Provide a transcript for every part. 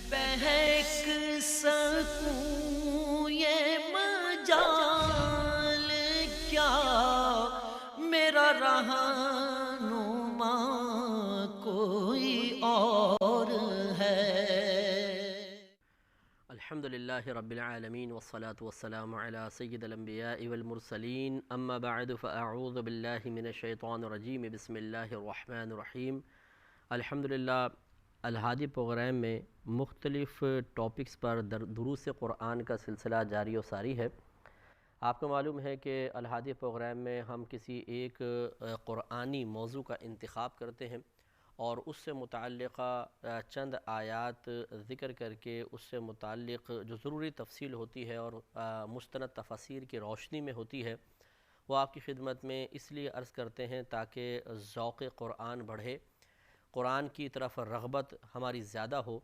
بہک سکوں یہ مجال کیا، میرا رہنما کوئی اور ہے۔ الحمدللہ رب العالمین والصلاة والسلام علی سید الانبیاء والمرسلین، اما بعد فاعوذ باللہ من الشیطان الرجیم، بسم اللہ الرحمن الرحیم۔ الحمدللہ الہادی پروگرام میں مختلف ٹاپکس پر دروس قرآن کا سلسلہ جاری و ساری ہے۔ آپ کو معلوم ہے کہ الہادی پروگرام میں ہم کسی ایک قرآنی موضوع کا انتخاب کرتے ہیں اور اس سے متعلقہ چند آیات ذکر کر کے اس سے متعلق جو ضروری تفصیل ہوتی ہے اور مستند تفاسیر کی روشنی میں ہوتی ہے، وہ آپ کی خدمت میں اس لیے عرض کرتے ہیں تاکہ ذوق قرآن بڑھے، قرآن کی طرف رغبت ہماری زیادہ ہو،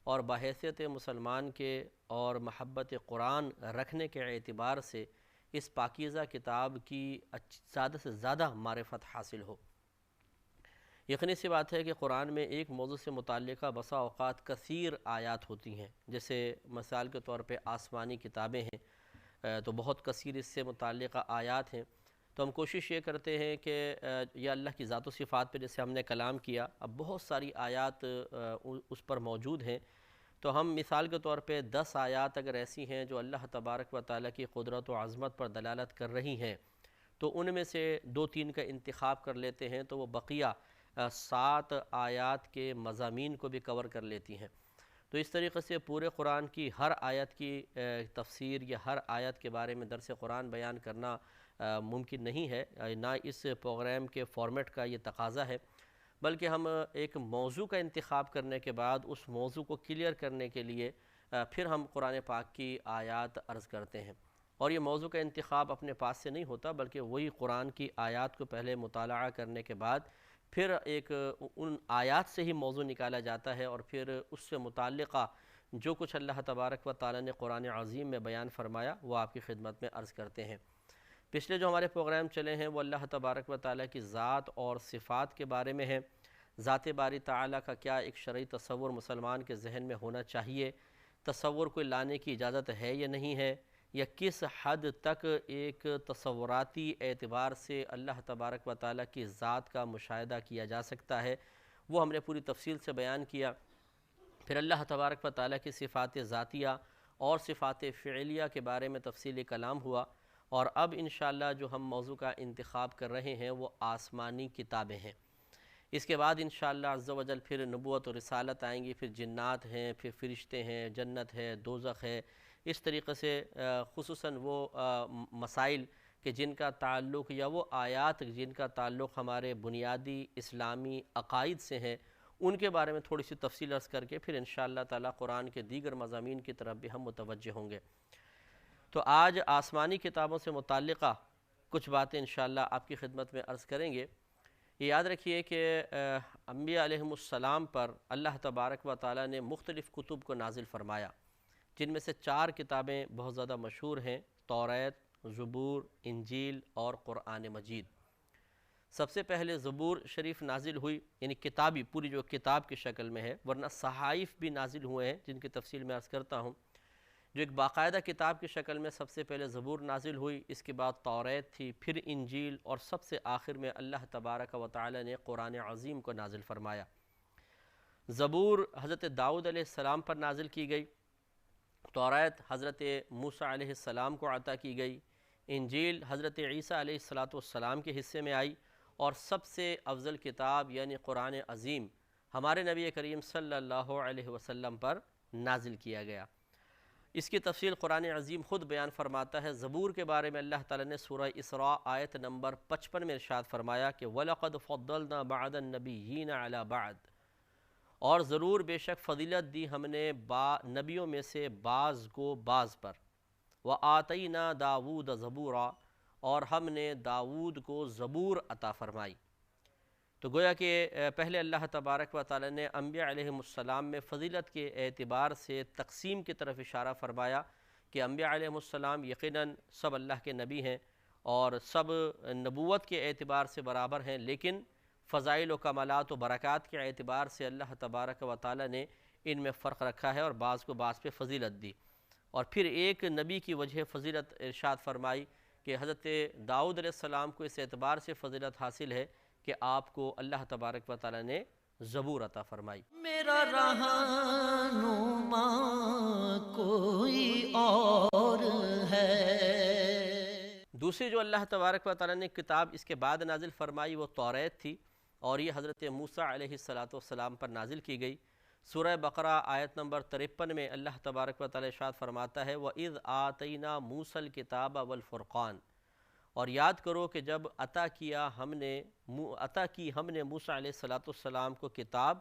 اور بحیثیت مسلمان کے اور محبت قرآن رکھنے کے اعتبار سے اس پاکیزہ کتاب کی زیادہ سے زیادہ معرفت حاصل ہو۔ یقینی سی بات ہے کہ قرآن میں ایک موضوع سے متعلقہ بسا اوقات کثیر آیات ہوتی ہیں، جیسے مثال کے طور پہ آسمانی کتابیں ہیں تو بہت کثیر اس سے متعلقہ آیات ہیں۔ تو ہم کوشش یہ کرتے ہیں کہ یا اللہ کی ذات و صفات پہ جیسے ہم نے کلام کیا، اب بہت ساری آیات اس پر موجود ہیں، تو ہم مثال کے طور پہ 10 آیات اگر ایسی ہیں جو اللہ تبارک و تعالیٰ کی قدرت و عظمت پر دلالت کر رہی ہیں، تو ان میں سے 2-3 کا انتخاب کر لیتے ہیں تو وہ بقیہ 7 آیات کے مضامین کو بھی کور کر لیتی ہیں۔ تو اس طریقے سے پورے قرآن کی ہر آیت کی تفسیر یا ہر آیت کے بارے میں درس قرآن بیان کرنا ممکن نہیں ہے، نہ اس پروگرام کے فارمیٹ کا یہ تقاضا ہے، بلکہ ہم ایک موضوع کا انتخاب کرنے کے بعد اس موضوع کو کلیئر کرنے کے لیے پھر ہم قرآن پاک کی آیات عرض کرتے ہیں۔ اور یہ موضوع کا انتخاب اپنے پاس سے نہیں ہوتا، بلکہ وہی قرآن کی آیات کو پہلے مطالعہ کرنے کے بعد پھر ایک ان آیات سے ہی موضوع نکالا جاتا ہے، اور پھر اس سے متعلقہ جو کچھ اللہ تبارک و تعالیٰ نے قرآن عظیم میں بیان فرمایا وہ آپ کی خدمت میں عرض کرتے ہیں۔ پچھلے جو ہمارے پروگرام چلے ہیں وہ اللہ تبارک و تعالیٰ کی ذات اور صفات کے بارے میں ہیں۔ ذات باری تعالیٰ کا کیا ایک شرعی تصور مسلمان کے ذہن میں ہونا چاہیے، تصور کو لانے کی اجازت ہے یا نہیں ہے، یا کس حد تک ایک تصوراتی اعتبار سے اللہ تبارک و تعالیٰ کی ذات کا مشاہدہ کیا جا سکتا ہے، وہ ہم نے پوری تفصیل سے بیان کیا۔ پھر اللہ تبارک و تعالیٰ کی صفات ذاتیہ اور صفات فعلیہ کے بارے میں تفصیلی کلام ہوا، اور اب انشاءاللہ جو ہم موضوع کا انتخاب کر رہے ہیں وہ آسمانی کتابیں ہیں۔ اس کے بعد انشاءاللہ عز و جل پھر نبوت و رسالت آئیں گی، پھر جنات ہیں، پھر فرشتے ہیں، جنت ہے، دوزخ ہے، اس طریقے سے خصوصاً وہ مسائل کہ جن کا تعلق یا وہ آیات جن کا تعلق ہمارے بنیادی اسلامی عقائد سے ہیں، ان کے بارے میں تھوڑی سی تفصیل عرض کر کے پھر انشاءاللہ تعالیٰ قرآن کے دیگر مضامین کی طرف بھی ہم متوجہ ہوں گے۔ تو آج آسمانی کتابوں سے متعلقہ کچھ باتیں انشاءاللہ آپ کی خدمت میں عرض کریں گے۔ یہ یاد رکھیے کہ انبیاء علیہم السلام پر اللہ تبارک و تعالیٰ نے مختلف کتب کو نازل فرمایا، جن میں سے 4 کتابیں بہت زیادہ مشہور ہیں: توریت، زبور، انجیل اور قرآن مجید۔ سب سے پہلے زبور شریف نازل ہوئی، یعنی کتابی پوری جو کتاب کی شکل میں ہے، ورنہ صحائف بھی نازل ہوئے ہیں جن کی تفصیل میں عرض کرتا ہوں۔ جو ایک باقاعدہ کتاب کی شکل میں سب سے پہلے زبور نازل ہوئی، اس کے بعد توریت تھی، پھر انجیل، اور سب سے آخر میں اللہ تبارک و تعالی نے قرآن عظیم کو نازل فرمایا۔ زبور حضرت داؤد علیہ السلام پر نازل کی گئی، توریت حضرت موسیٰ علیہ السلام کو عطا کی گئی، انجیل حضرت عیسیٰ علیہ السلام کے حصے میں آئی، اور سب سے افضل کتاب یعنی قرآن عظیم ہمارے نبی کریم صلی اللہ علیہ وسلم پر نازل کیا گیا۔ اس کی تفصیل قرآن عظیم خود بیان فرماتا ہے۔ زبور کے بارے میں اللہ تعالیٰ نے سورہ اسراء آیت نمبر 55 میں ارشاد فرمایا کہ وَلَقَدْ فَضَّلْنَا بَعْضَ النَّبِيِّينَ عَلَى بَعْضٍ، اور ضرور بے شک فضیلت دی ہم نے نبیوں میں سے بعض کو بعض پر، وَآتَيْنَا دَاوُودَ زَبُورًا، اور ہم نے داؤد کو زبور عطا فرمائی۔ تو گویا کہ پہلے اللہ تبارک و تعالی نے انبیاء علیہم السلام میں فضیلت کے اعتبار سے تقسیم کی طرف اشارہ فرمایا کہ انبیاء علیہم السلام یقیناً سب اللہ کے نبی ہیں اور سب نبوت کے اعتبار سے برابر ہیں، لیکن فضائل و کمالات و برکات کے اعتبار سے اللہ تبارک و تعالی نے ان میں فرق رکھا ہے اور بعض کو بعض پہ فضیلت دی۔ اور پھر ایک نبی کی وجہ فضیلت ارشاد فرمائی کہ حضرت داؤد علیہ السلام کو اس اعتبار سے فضیلت حاصل ہے کہ آپ کو اللہ تبارک و تعالیٰ نے زبور عطا فرمائی۔ میرا رہنما کوئی اور ہے۔ دوسری جو اللہ تبارک و تعالیٰ نے کتاب اس کے بعد نازل فرمائی وہ توریت تھی، اور یہ حضرت موسیٰ علیہ السلام پر نازل کی گئی۔ سورہ بقرہ آیت نمبر 53 میں اللہ تبارک و تعالیٰ ارشاد فرماتا ہے وَإِذْ آتَيْنَا مُوسَى الْكِتَابَ وَالْفُرْقَانَ، اور یاد کرو کہ جب عطا کی ہم نے موسیٰ علیہ السلام کو کتاب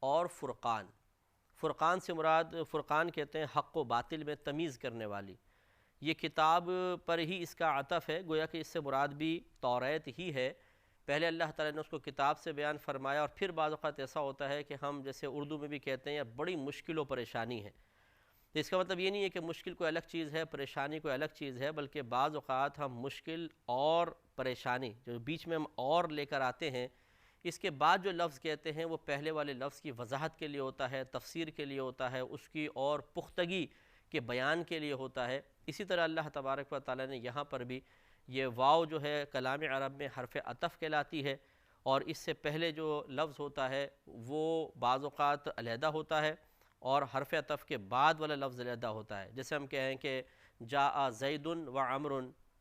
اور فرقان۔ فرقان سے مراد، فرقان کہتے ہیں حق و باطل میں تمیز کرنے والی، یہ کتاب پر ہی اس کا عطف ہے، گویا کہ اس سے مراد بھی توریت ہی ہے۔ پہلے اللہ تعالیٰ نے اس کو کتاب سے بیان فرمایا، اور پھر بعض اوقات ایسا ہوتا ہے کہ ہم جیسے اردو میں بھی کہتے ہیں بڑی مشکل و پریشانی ہے، تو اس کا مطلب یہ نہیں ہے کہ مشکل کوئی الگ چیز ہے، پریشانی کوئی الگ چیز ہے، بلکہ بعض اوقات ہم مشکل اور پریشانی جو بیچ میں ہم اور لے کر آتے ہیں، اس کے بعد جو لفظ کہتے ہیں وہ پہلے والے لفظ کی وضاحت کے لیے ہوتا ہے، تفسیر کے لیے ہوتا ہے، اس کی اور پختگی کے بیان کے لیے ہوتا ہے۔ اسی طرح اللہ تبارک و تعالیٰ نے یہاں پر بھی یہ واو جو ہے کلام عرب میں حرف عطف کہلاتی ہے، اور اس سے پہلے جو لفظ ہوتا ہے وہ بعض اوقات علیحدہ ہوتا ہے، اور حرف عطف کے بعد والا لفظ علیحدہ ہوتا ہے۔ جیسے ہم کہیں کہ جاء زید و عمر،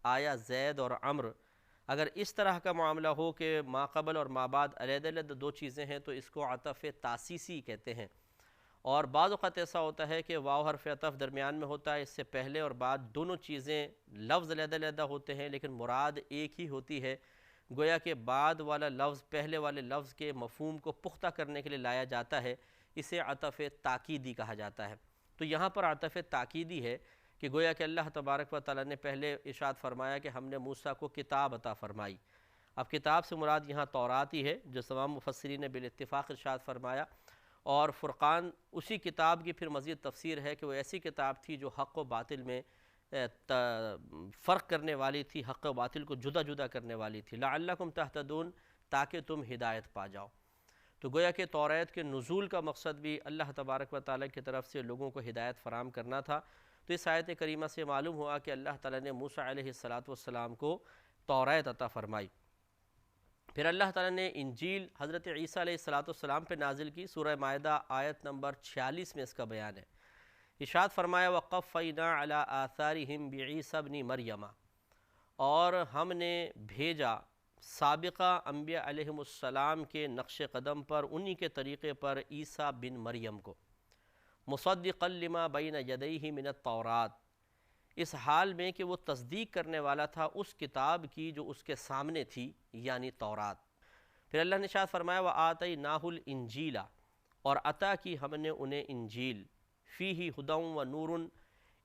آیا زید اور عمر، اگر اس طرح کا معاملہ ہو کہ ما قبل اور ما بعد علیحدہ علیحدہ دو چیزیں ہیں تو اس کو عطف تاسیسی کہتے ہیں۔ اور بعض اوقات ایسا ہوتا ہے کہ واو حرف عطف درمیان میں ہوتا ہے، اس سے پہلے اور بعد دونوں چیزیں لفظ علیحدہ علیحدہ ہوتے ہیں لیکن مراد ایک ہی ہوتی ہے، گویا کہ بعد والا لفظ پہلے والے لفظ کے مفہوم کو پختہ کرنے کے لیے لایا جاتا ہے، اسے عطف تاکیدی کہا جاتا ہے۔ تو یہاں پر عطف تاکیدی ہے کہ گویا کہ اللہ تبارک و تعالیٰ نے پہلے ارشاد فرمایا کہ ہم نے موسیٰ کو کتاب عطا فرمائی۔ اب کتاب سے مراد یہاں تورات ہی ہے جو تمام مفسرین نے بالاتفاق ارشاد فرمایا، اور فرقان اسی کتاب کی پھر مزید تفسیر ہے کہ وہ ایسی کتاب تھی جو حق و باطل میں فرق کرنے والی تھی، حق و باطل کو جدا جدا کرنے والی تھی، لعلکم تہتدون، تاکہ تم ہدایت پا جاؤ۔ تو گویا کہ توریت کے نزول کا مقصد بھی اللہ تبارک و تعالیٰ کی طرف سے لوگوں کو ہدایت فراہم کرنا تھا۔ تو اس آیت کریمہ سے معلوم ہوا کہ اللہ تعالیٰ نے موسیٰ علیہ السلام کو توریت عطا فرمائی۔ پھر اللہ تعالیٰ نے انجیل حضرت عیسیٰ علیہ السلام پہ نازل کی۔ سورہ مائدہ آیت نمبر 46 میں اس کا بیان ہے۔ ارشاد فرمایا وَقَفَّيْنَا عَلَىٰ آثَارِهِمْ بِعِیسَىٰ ابْنِ مَرْیَمَ، اور ہم نے بھیجا سابقہ انبیاء علیہم السلام کے نقش قدم پر، انہی کے طریقے پر عیسیٰ بن مریم کو، مصدقا لما بین یدیہ من التورات، اس حال میں کہ وہ تصدیق کرنے والا تھا اس کتاب کی جو اس کے سامنے تھی، یعنی تورات۔ پھر اللہ نے ارشاد فرمایا وَآتَيْنَاهُ الْإِنْجِيلَ، اور عطا کی ہم نے انہیں انجیل، فیہ ہدی و نور،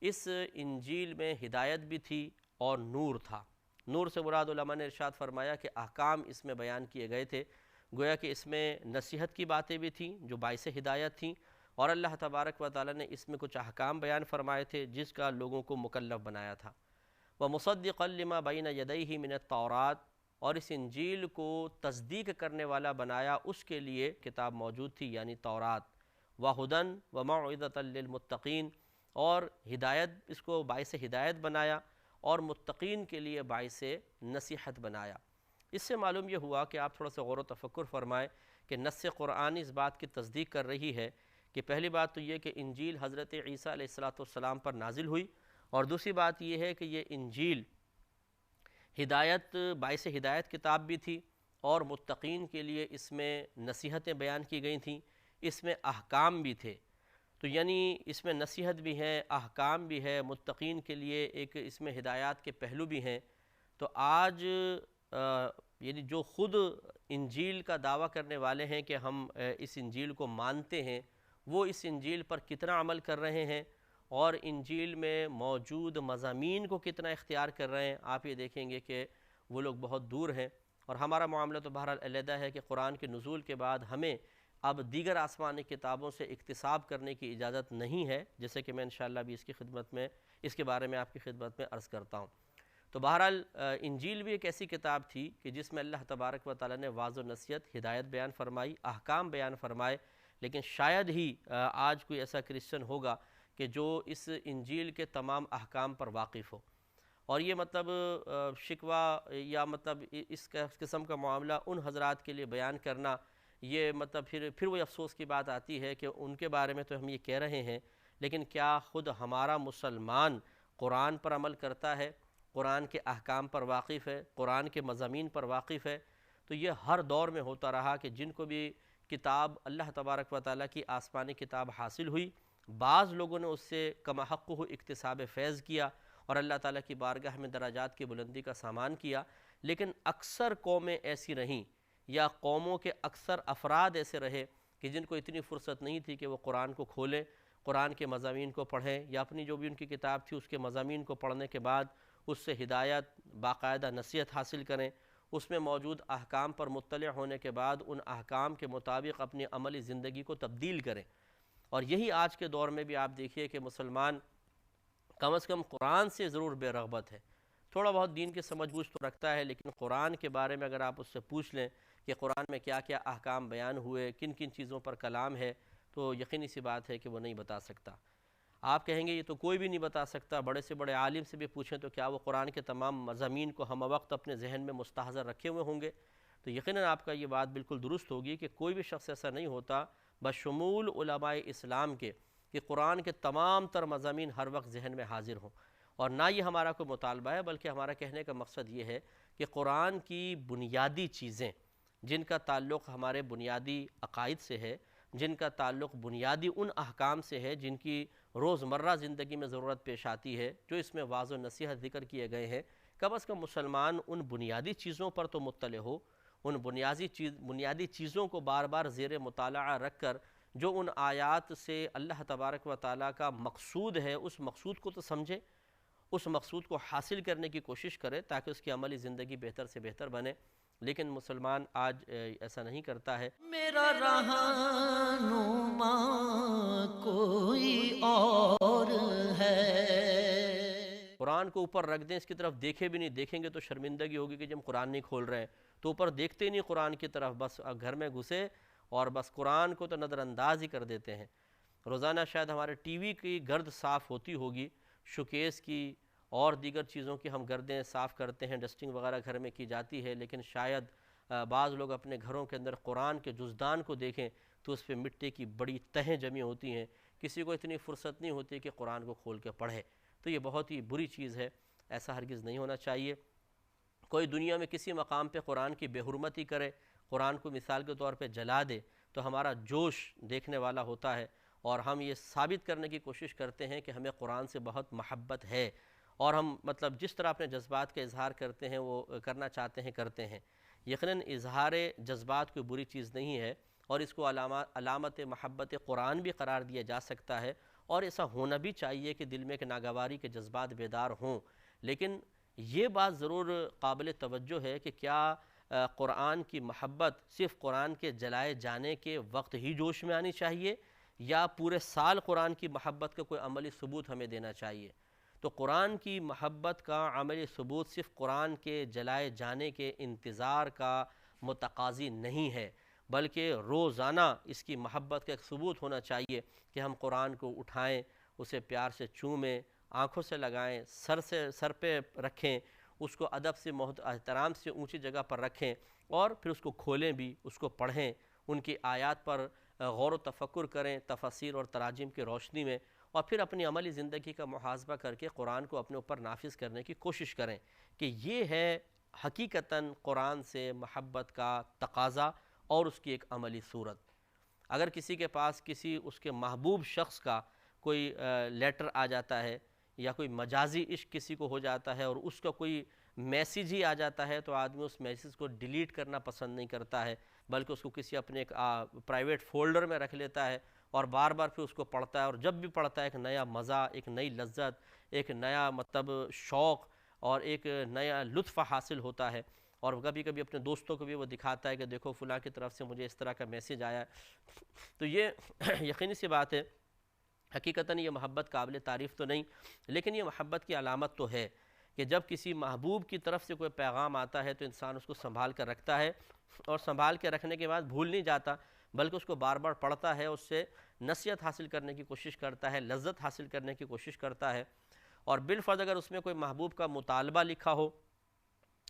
اس انجیل میں ہدایت بھی تھی اور نور تھا۔ نور سے مراد علماء نے ارشاد فرمایا کہ احکام اس میں بیان کیے گئے تھے، گویا کہ اس میں نصیحت کی باتیں بھی تھیں جو باعث ہدایت تھیں، اور اللہ تبارک و تعالیٰ نے اس میں کچھ احکام بیان فرمائے تھے جس کا لوگوں کو مکلف بنایا تھا۔ وَمُصَدِّقًا لِمَا بَيْنَ يَدَيْهِ مِنَ التَّوْرَاتِ، اور اس انجیل کو تصدیق کرنے والا بنایا، اس کے لیے کتاب موجود تھی یعنی تورات۔ وَهُدًى وَمَوْعِظَةً لِلْمُتَّقِينَ، اور ہدایت، اس کو باعث ہدایت بنایا اور متقین کے لیے باعث نصیحت بنایا۔ اس سے معلوم یہ ہوا کہ آپ تھوڑا سا غور و تفکر فرمائیں کہ نص قرآنی اس بات کی تصدیق کر رہی ہے کہ پہلی بات تو یہ کہ انجیل حضرت عیسیٰ علیہ السلام پر نازل ہوئی، اور دوسری بات یہ ہے کہ یہ انجیل ہدایت، باعث ہدایت کتاب بھی تھی، اور متقین کے لیے اس میں نصیحتیں بیان کی گئی تھیں، اس میں احکام بھی تھے۔ تو یعنی اس میں نصیحت بھی ہے، احکام بھی ہے، متقین کے لیے ایک اس میں ہدایات کے پہلو بھی ہیں۔ تو آج یعنی جو خود انجیل کا دعویٰ کرنے والے ہیں کہ ہم اس انجیل کو مانتے ہیں، وہ اس انجیل پر کتنا عمل کر رہے ہیں اور انجیل میں موجود مضامین کو کتنا اختیار کر رہے ہیں، آپ یہ دیکھیں گے کہ وہ لوگ بہت دور ہیں۔ اور ہمارا معاملہ تو بہرحال علیحدہ ہے کہ قرآن کے نزول کے بعد ہمیں اب دیگر آسمانی کتابوں سے اکتساب کرنے کی اجازت نہیں ہے، جیسے کہ میں انشاءاللہ بھی اس کے بارے میں آپ کی خدمت میں عرض کرتا ہوں۔ تو بہرحال انجیل بھی ایک ایسی کتاب تھی کہ جس میں اللہ تبارک و تعالیٰ نے واضح و نصیحت، ہدایت بیان فرمائی، احکام بیان فرمائے، لیکن شاید ہی آج کوئی ایسا کرسچن ہوگا کہ جو اس انجیل کے تمام احکام پر واقف ہو. اور یہ مطلب شکوہ یا مطلب اس قسم کا معاملہ ان حضرات کے لیے بیان کرنا، یہ مطلب پھر وہی افسوس کی بات آتی ہے کہ ان کے بارے میں تو ہم یہ کہہ رہے ہیں، لیکن کیا خود ہمارا مسلمان قرآن پر عمل کرتا ہے، قرآن کے احکام پر واقف ہے، قرآن کے مضامین پر واقف ہے؟ تو یہ ہر دور میں ہوتا رہا کہ جن کو بھی کتاب اللہ تبارک و تعالیٰ کی آسمانی کتاب حاصل ہوئی، بعض لوگوں نے اس سے کما حق ہو اکتساب فیض کیا اور اللہ تعالیٰ کی بارگاہ میں درجات کی بلندی کا سامان کیا، لیکن اکثر قومیں ایسی رہیں یا قوموں کے اکثر افراد ایسے رہے کہ جن کو اتنی فرصت نہیں تھی کہ وہ قرآن کو کھولیں، قرآن کے مضامین کو پڑھیں، یا اپنی جو بھی ان کی کتاب تھی اس کے مضامین کو پڑھنے کے بعد اس سے ہدایت، باقاعدہ نصیحت حاصل کریں، اس میں موجود احکام پر مطلع ہونے کے بعد ان احکام کے مطابق اپنی عملی زندگی کو تبدیل کریں. اور یہی آج کے دور میں بھی آپ دیکھیے کہ مسلمان کم از کم قرآن سے ضرور بے رغبت ہے، تھوڑا بہت دین کی سمجھ بوجھ تو رکھتا ہے، لیکن قرآن کے بارے میں اگر آپ اس سے پوچھ لیں کہ قرآن میں کیا کیا احکام بیان ہوئے، کن کن چیزوں پر کلام ہے، تو یقینی سی بات ہے کہ وہ نہیں بتا سکتا. آپ کہیں گے یہ تو کوئی بھی نہیں بتا سکتا، بڑے سے بڑے عالم سے بھی پوچھیں تو کیا وہ قرآن کے تمام مضامین کو ہم وقت اپنے ذہن میں مستحضر رکھے ہوئے ہوں گے؟ تو یقیناً آپ کا یہ بات بالکل درست ہوگی کہ کوئی بھی شخص ایسا نہیں ہوتا بشمول علماء اسلام کے کہ قرآن کے تمام تر مضامین ہر وقت ذہن میں حاضر ہوں. اور نہ یہ ہمارا کوئی مطالبہ ہے، بلکہ ہمارا کہنے کا مقصد یہ ہے کہ قرآن کی بنیادی چیزیں جن کا تعلق ہمارے بنیادی عقائد سے ہے، جن کا تعلق بنیادی ان احکام سے ہے جن کی روزمرہ زندگی میں ضرورت پیش آتی ہے، جو اس میں واضح و نصیحت ذکر کیے گئے ہیں، کم از کم مسلمان ان بنیادی چیزوں پر تو مطلع ہو، ان بنیادی چیزوں کو بار بار زیر مطالعہ رکھ کر جو ان آیات سے اللہ تبارک و تعالیٰ کا مقصود ہے اس مقصود کو تو سمجھے، اس مقصود کو حاصل کرنے کی کوشش کرے تاکہ اس کی عملی زندگی بہتر سے بہتر بنے. لیکن مسلمان آج ایسا نہیں کرتا ہے. میرا رہنما کوئی اور ہے. قرآن کو اوپر رکھ دیں، اس کی طرف دیکھے بھی نہیں، دیکھیں گے تو شرمندگی ہوگی کہ جب ہم قرآن نہیں کھول رہے ہیں تو اوپر دیکھتے ہی نہیں قرآن کی طرف، بس گھر میں گھسے اور بس قرآن کو تو نظر انداز ہی کر دیتے ہیں. روزانہ شاید ہمارے ٹی وی کی گرد صاف ہوتی ہوگی، شوکیس کی اور دیگر چیزوں کی ہم گردیں صاف کرتے ہیں، ڈسٹنگ وغیرہ گھر میں کی جاتی ہے، لیکن شاید بعض لوگ اپنے گھروں کے اندر قرآن کے جزدان کو دیکھیں تو اس پہ مٹی کی بڑی تہیں جمی ہوتی ہیں، کسی کو اتنی فرصت نہیں ہوتی کہ قرآن کو کھول کے پڑھے. تو یہ بہت ہی بری چیز ہے، ایسا ہرگز نہیں ہونا چاہیے. کوئی دنیا میں کسی مقام پہ قرآن کی بے حرمتی کرے، قرآن کو مثال کے طور پہ جلا دے تو ہمارا جوش دیکھنے والا ہوتا ہے، اور ہم یہ ثابت کرنے کی کوشش کرتے ہیں کہ ہمیں قرآن سے بہت محبت ہے، اور ہم مطلب جس طرح اپنے جذبات کا اظہار کرتے ہیں وہ کرنا چاہتے ہیں کرتے ہیں. یقیناً اظہار جذبات کوئی بری چیز نہیں ہے، اور اس کو علامت محبت قرآن بھی قرار دیا جا سکتا ہے، اور ایسا ہونا بھی چاہیے کہ دل میں ایک ناگواری کے جذبات بیدار ہوں. لیکن یہ بات ضرور قابل توجہ ہے کہ کیا قرآن کی محبت صرف قرآن کے جلائے جانے کے وقت ہی جوش میں آنی چاہیے، یا پورے سال قرآن کی محبت کا کوئی عملی ثبوت ہمیں دینا چاہیے؟ تو قرآن کی محبت کا عملی ثبوت صرف قرآن کے جلائے جانے کے انتظار کا متقاضی نہیں ہے، بلکہ روزانہ اس کی محبت کا ایک ثبوت ہونا چاہیے کہ ہم قرآن کو اٹھائیں، اسے پیار سے چومیں، آنکھوں سے لگائیں، سر پہ رکھیں، اس کو ادب سے احترام سے اونچی جگہ پر رکھیں، اور پھر اس کو کھولیں بھی، اس کو پڑھیں، ان کی آیات پر غور و تفکر کریں تفاسیر اور تراجم کی روشنی میں، اور پھر اپنی عملی زندگی کا محاسبہ کر کے قرآن کو اپنے اوپر نافذ کرنے کی کوشش کریں کہ یہ ہے حقیقتاً قرآن سے محبت کا تقاضا اور اس کی ایک عملی صورت. اگر کسی کے پاس کسی اس کے محبوب شخص کا کوئی لیٹر آ جاتا ہے یا کوئی مجازی عشق کسی کو ہو جاتا ہے اور اس کا کوئی میسیج ہی آ جاتا ہے تو آدمی اس میسیج کو ڈیلیٹ کرنا پسند نہیں کرتا ہے، بلکہ اس کو کسی اپنے ایک پرائیویٹ فولڈر میں رکھ لیتا ہے اور بار بار پھر اس کو پڑھتا ہے، اور جب بھی پڑھتا ہے ایک نیا مزہ، ایک نئی لذت، ایک نیا مطلب شوق اور ایک نیا لطف حاصل ہوتا ہے. اور کبھی کبھی اپنے دوستوں کو بھی وہ دکھاتا ہے کہ دیکھو فلاں کی طرف سے مجھے اس طرح کا میسیج آیا ہے. تو یہ یقینی سی بات ہے، حقیقتاً یہ محبت قابل تعریف تو نہیں، لیکن یہ محبت کی علامت تو ہے کہ جب کسی محبوب کی طرف سے کوئی پیغام آتا ہے تو انسان اس کو سنبھال کر رکھتا ہے، اور سنبھال کے رکھنے کے بعد بھول نہیں جاتا، بلکہ اس کو بار بار پڑھتا ہے، اس سے نصیحت حاصل کرنے کی کوشش کرتا ہے، لذت حاصل کرنے کی کوشش کرتا ہے۔ اور بالفرض اگر اس میں کوئی محبوب کا مطالبہ لکھا ہو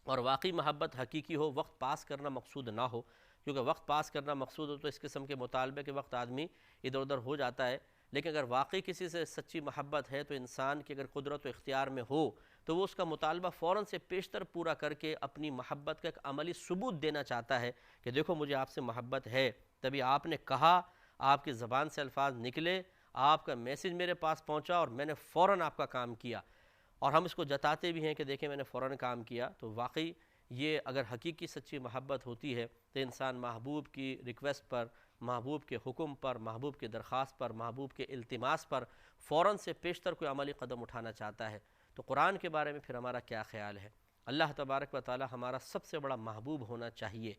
اور واقعی محبت حقیقی ہو، وقت پاس کرنا مقصود نہ ہو، کیونکہ وقت پاس کرنا مقصود ہو تو اس قسم کے مطالبے کے وقت آدمی ادھر ادھر ہو جاتا ہے، لیکن اگر واقعی کسی سے سچی محبت ہے تو انسان کی اگر قدرت و اختیار میں ہو تو وہ اس کا مطالبہ فوراً سے پیشتر پورا کر کے اپنی محبت کا ایک عملی ثبوت دینا چاہتا ہے کہ دیکھو مجھے آپ سے محبت ہے، تبھی آپ نے کہا، آپ کی زبان سے الفاظ نکلے، آپ کا میسج میرے پاس پہنچا اور میں نے فوراً آپ کا کام کیا، اور ہم اس کو جتاتے بھی ہیں کہ دیکھیں میں نے فوراً کام کیا۔ تو واقعی یہ اگر حقیقی سچی محبت ہوتی ہے تو انسان محبوب کی ریکویسٹ پر، محبوب کے حکم پر، محبوب کی درخواست پر، محبوب کے التماس پر فوراً سے پیشتر کوئی عملی قدم اٹھانا چاہتا ہے۔ تو قرآن کے بارے میں پھر ہمارا کیا خیال ہے؟ اللہ تبارک و تعالی ہمارا سب سے بڑا محبوب ہونا چاہیے،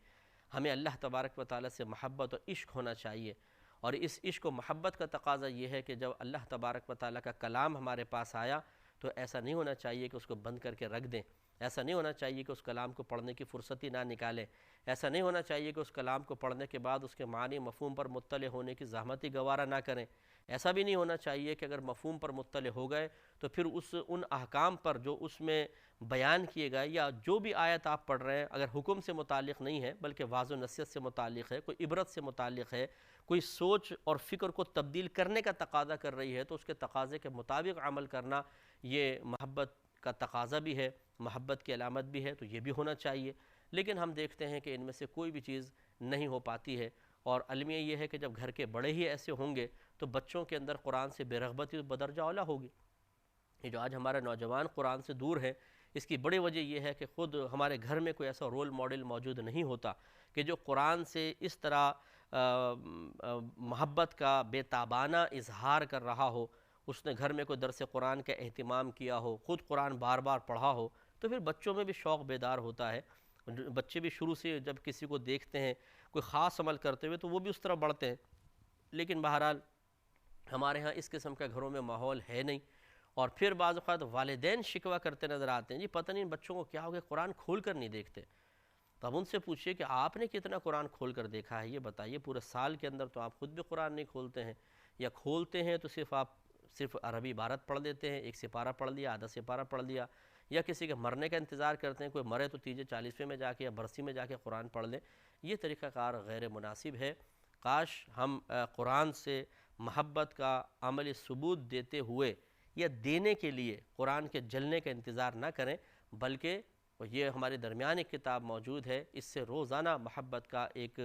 ہمیں اللہ تبارک و تعالی سے محبت اور عشق ہونا چاہیے، اور اس عشق و محبت کا تقاضا یہ ہے کہ جب اللہ تبارک و تعالی کا کلام ہمارے پاس آیا تو ایسا نہیں ہونا چاہیے کہ اس کو بند کر کے رکھ دیں، ایسا نہیں ہونا چاہیے کہ اس کلام کو پڑھنے کی فرصتی نہ نکالیں، ایسا نہیں ہونا چاہیے کہ اس کلام کو پڑھنے کے بعد اس کے معنی مفہوم پر مطلع ہونے کی زحمتی گوارہ نہ کریں، ایسا بھی نہیں ہونا چاہیے کہ اگر مفہوم پر مطلع ہو گئے تو پھر ان احکام پر جو اس میں بیان کیے گئے یا جو بھی آیت آپ پڑھ رہے ہیں اگر حکم سے متعلق نہیں ہے بلکہ واضح نصیحت سے متعلق ہے، کوئی عبرت سے متعلق ہے، کوئی سوچ اور فکر کو تبدیل کرنے کا تقاضا کر رہی ہے، تو اس کے تقاضے کے مطابق عمل کرنا یہ محبت کا تقاضا بھی ہے، محبت کی علامت بھی ہے، تو یہ بھی ہونا چاہیے۔ لیکن ہم دیکھتے ہیں کہ ان میں سے کوئی بھی چیز نہیں ہو پاتی ہے، اور المیہ یہ ہے کہ جب گھر کے بڑے ہی ایسے ہوں گے تو بچوں کے اندر قرآن سے بے رغبتی بدرجہ اولیٰ ہوگی۔ یہ جو آج ہمارے نوجوان قرآن سے دور ہیں، اس کی بڑی وجہ یہ ہے کہ خود ہمارے گھر میں کوئی ایسا رول ماڈل موجود نہیں ہوتا کہ جو قرآن سے اس طرح محبت کا بے تابانہ اظہار کر رہا ہو، اس نے گھر میں کوئی درس قرآن کا اہتمام کیا ہو، خود قرآن بار بار پڑھا ہو، تو پھر بچوں میں بھی شوق بیدار ہوتا ہے۔ بچے بھی شروع سے جب کسی کو دیکھتے ہیں کوئی خاص عمل کرتے ہوئے تو وہ بھی اس طرح بڑھتے ہیں، لیکن بہرحال ہمارے ہاں اس قسم کا گھروں میں ماحول ہے نہیں، اور پھر بعض اوقات والدین شکوہ کرتے نظر آتے ہیں، جی پتہ نہیں بچوں کو کیا ہو گیا قرآن کھول کر نہیں دیکھتے۔ تو اب ان سے پوچھئے کہ آپ نے کتنا قرآن کھول کر دیکھا ہے، یہ بتائیے، پورے سال کے اندر تو آپ خود بھی قرآن نہیں کھولتے ہیں، یا کھولتے ہیں تو صرف عربی عبارت پڑھ دیتے ہیں، ایک سپارہ پڑھ لیا، آدھا سپارہ پڑھ لیا، یا کسی کے مرنے کا انتظار کرتے ہیں، کوئی مرے تو تیجے 40ویں میں جا کے یا برسی میں جا کے قرآن پڑھ لیں۔ یہ طریقہ کار غیر مناسب ہے۔ کاش ہم قرآن سے محبت کا عملی ثبوت دیتے ہوئے یا دینے کے لیے قرآن کے جلنے کا انتظار نہ کریں، بلکہ یہ ہمارے درمیان ایک کتاب موجود ہے، اس سے روزانہ محبت کا ایک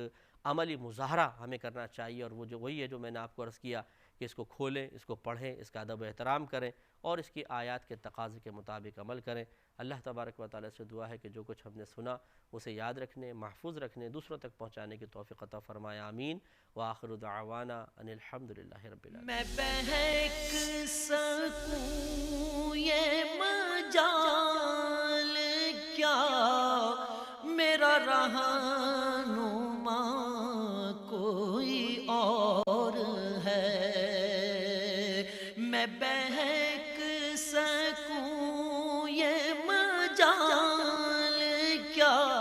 عملی مظاہرہ ہمیں کرنا چاہیے، اور وہ وہی ہے جو میں نے آپ کو عرض کیا کہ اس کو کھولیں، اس کو پڑھیں، اس کا ادب و احترام کریں، اور اس کی آیات کے تقاضے کے مطابق عمل کریں۔ اللہ تبارک و تعالیٰ سے دعا ہے کہ جو کچھ ہم نے سنا اسے یاد رکھنے، محفوظ رکھنے، دوسروں تک پہنچانے کی توفیق عطا فرمائے، آمین۔ وآخر دعوانا ان الحمدللہ رب العالمین۔ میں بہک سکوں یہ مجال کیا، میرا رہنما کوئی اور ہے، میں بہک سکوں یہ مجال کیا،